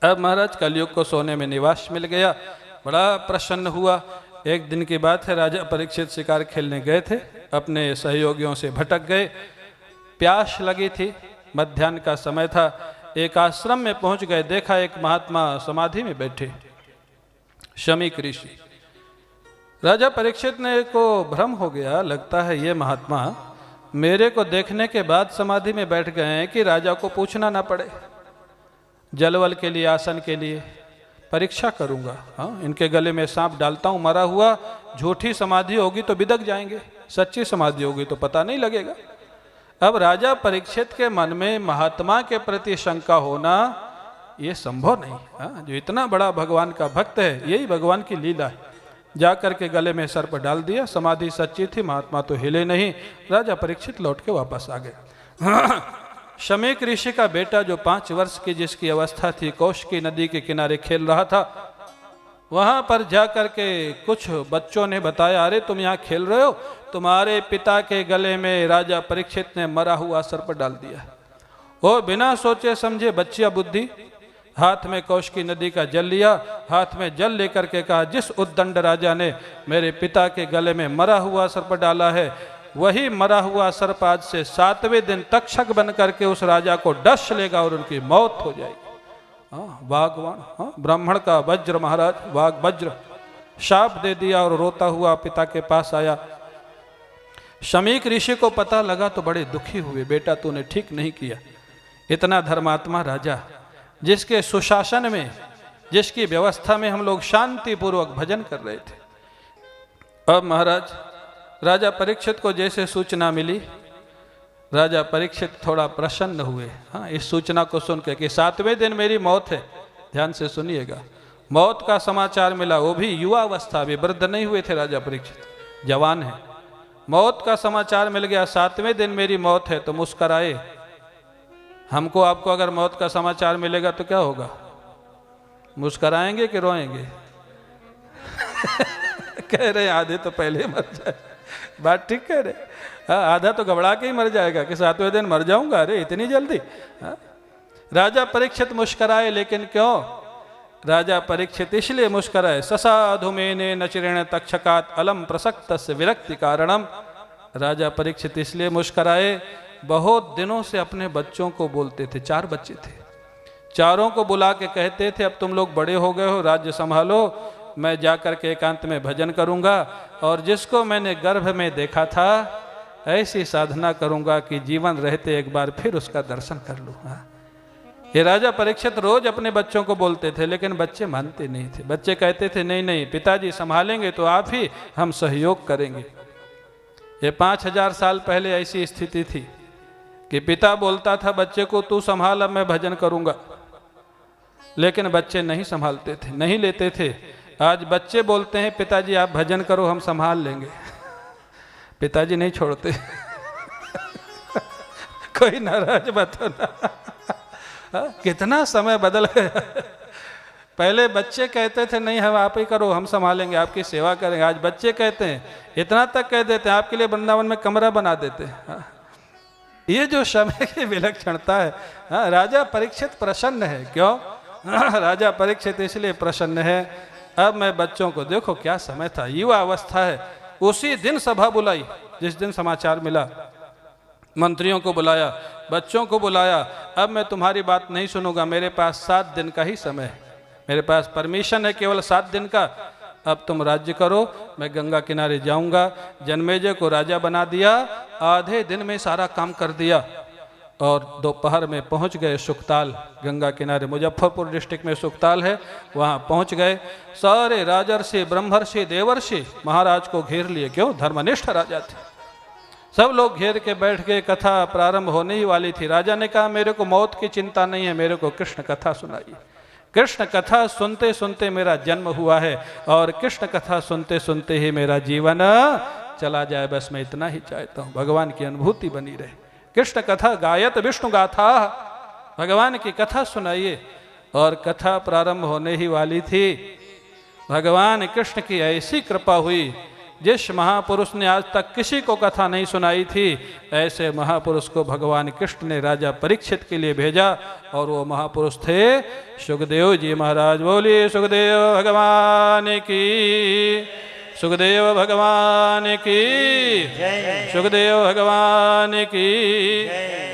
अब महाराज कलयुग को सोने में निवास मिल गया, बड़ा प्रसन्न हुआ। एक दिन की बात है, राजा परीक्षित शिकार खेलने गए थे, अपने सहयोगियों से भटक गए। प्यास लगी थी, मध्याह्न का समय था। एक आश्रम में पहुंच गए, देखा एक महात्मा समाधि में बैठे, शमीक ऋषि। राजा परीक्षित ने को भ्रम हो गया, लगता है ये महात्मा मेरे को देखने के बाद समाधि में बैठ गए हैं कि राजा को पूछना ना पड़े। जलवल के लिए, आसन के लिए परीक्षा करूंगा। हाँ, इनके गले में सांप डालता हूं, मरा हुआ। झूठी समाधि होगी तो बिदक जाएंगे, सच्ची समाधि होगी तो पता नहीं लगेगा। अब राजा परीक्षित के मन में महात्मा के प्रति शंका होना ये संभव नहीं। हाँ, जो इतना बड़ा भगवान का भक्त है, यही भगवान की लीला है। जाकर के गले में सर्प डाल दिया, समाधि सच्ची थी, महात्मा तो हिले नहीं। राजा परीक्षित लौट के वापस आ गए। शमीक ऋषि का बेटा जो 5 वर्ष की जिसकी अवस्था थी, कौशिकी नदी के किनारे खेल रहा था। वहां पर जाकर के कुछ बच्चों ने बताया, अरे तुम यहाँ खेल रहे हो, तुम्हारे पिता के गले में राजा परीक्षित ने मरा हुआ सर्प डाल दिया। वो बिना सोचे समझे बच्चिया बुद्धि, हाथ में कौशिकी नदी का जल लिया, हाथ में जल लेकर के कहा, जिस उद्दंड राजा ने मेरे पिता के गले में मरा हुआ सर्प डाला है, वही मरा हुआ सर्प आज से 7वें दिन तक्षक बन करके उस राजा को डस लेगा और उनकी मौत हो जाएगी। वागवान, ब्राह्मण का वज्र महाराज, वाग वज्र शाप दे दिया और रोता हुआ पिता के पास आया। शमीक ऋषि को पता लगा तो बड़े दुखी हुए, बेटा तूने ठीक नहीं किया। इतना धर्मात्मा राजा, जिसके सुशासन में, जिसकी व्यवस्था में हम लोग शांतिपूर्वक भजन कर रहे थे। अब महाराज राजा परीक्षित को जैसे सूचना मिली, राजा परीक्षित थोड़ा प्रसन्न हुए। हाँ, इस सूचना को सुन के कि 7वें दिन मेरी मौत है। ध्यान से सुनिएगा, मौत का समाचार मिला, वो भी युवा अवस्था, भी वृद्ध नहीं हुए थे राजा परीक्षित, जवान है। मौत का समाचार मिल गया, 7वें दिन मेरी मौत है, तो मुस्कराए। हमको आपको अगर मौत का समाचार मिलेगा तो क्या होगा? मुस्कराएंगे कि रोएंगे? कह रहे आधे तो पहले मर जाए। बात ठीक कह रहे। हाँ, आधा तो घबरा के ही मर जाएगा कि 7वें दिन मर जाऊंगा, अरे इतनी जल्दी। हाँ? राजा परीक्षित मुस्कराए, लेकिन क्यों? राजा परीक्षित इसलिए मुस्कराए, ससाधु मेने नचिरेण तक्षकात अलम प्रसक्तस्य विरक्ति कारणम। राजा परीक्षित इसलिए मुस्कराए, बहुत दिनों से अपने बच्चों को बोलते थे, 4 बच्चे थे, चारों को बुला के कहते थे, अब तुम लोग बड़े हो गए हो, राज्य संभालो, मैं जाकर के एकांत में भजन करूंगा और जिसको मैंने गर्भ में देखा था ऐसी साधना करूंगा कि जीवन रहते एक बार फिर उसका दर्शन कर लूँ। ये राजा परीक्षित रोज अपने बच्चों को बोलते थे, लेकिन बच्चे मानते नहीं थे। बच्चे कहते थे, नहीं नहीं पिताजी संभालेंगे तो आप ही, हम सहयोग करेंगे। ये 5000 साल पहले ऐसी स्थिति थी कि पिता बोलता था बच्चे को, तू संभाल, अब मैं भजन करूंगा, लेकिन बच्चे नहीं संभालते थे, नहीं लेते थे। आज बच्चे बोलते हैं, पिताजी आप भजन करो, हम संभाल लेंगे। पिताजी नहीं छोड़ते। कोई नाराज मत होना। कितना समय बदल गया। पहले बच्चे कहते थे, नहीं हम आप ही करो, हम संभालेंगे, आपकी सेवा करेंगे। आज बच्चे कहते हैं, इतना तक कह देते हैं, आपके लिए वृंदावन में कमरा बना देते हैं। ये जो समय की विलक्षणता है। हाँ, राजा परीक्षित प्रसन्न है। क्यों? राजा परीक्षित इसलिए प्रसन्न है, अब मैं बच्चों को, देखो क्या समय था, युवा अवस्था है। उसी दिन सभा बुलाई, जिस दिन समाचार मिला, मंत्रियों को बुलाया, बच्चों को बुलाया। अब मैं तुम्हारी बात नहीं सुनूंगा, मेरे पास 7 दिन का ही समय है, मेरे पास परमिशन है केवल 7 दिन का। अब तुम राज्य करो, मैं गंगा किनारे जाऊंगा। जन्मेजय को राजा बना दिया, आधे दिन में सारा काम कर दिया और दोपहर में पहुंच गए सुखताल, गंगा किनारे। मुजफ्फरपुर डिस्ट्रिक्ट में सुखताल है, वहां पहुंच गए। सारे राजर्षि, ब्रह्मर्षि, देवर्षि महाराज को घेर लिए। क्यों? धर्मनिष्ठ राजा थे। सब लोग घेर के बैठ गए। कथा प्रारंभ होने ही वाली थी। राजा ने कहा, मेरे को मौत की चिंता नहीं है, मेरे को कृष्ण कथा सुनाइए। कृष्ण कथा सुनते सुनते मेरा जन्म हुआ है और कृष्ण कथा सुनते सुनते ही मेरा जीवन चला जाए, बस मैं इतना ही चाहता हूँ, भगवान की अनुभूति बनी रहे। कृष्ण कथा गायत विष्णु गाथा, भगवान की कथा सुनाइए। और कथा प्रारंभ होने ही वाली थी। भगवान कृष्ण की ऐसी कृपा हुई, जिस महापुरुष ने आज तक किसी को कथा नहीं सुनाई थी, ऐसे महापुरुष को भगवान कृष्ण ने राजा परीक्षित के लिए भेजा। और वो महापुरुष थे सुखदेव जी महाराज। बोलिए सुखदेव भगवान की, सुखदेव भगवान की, सुखदेव भगवान की।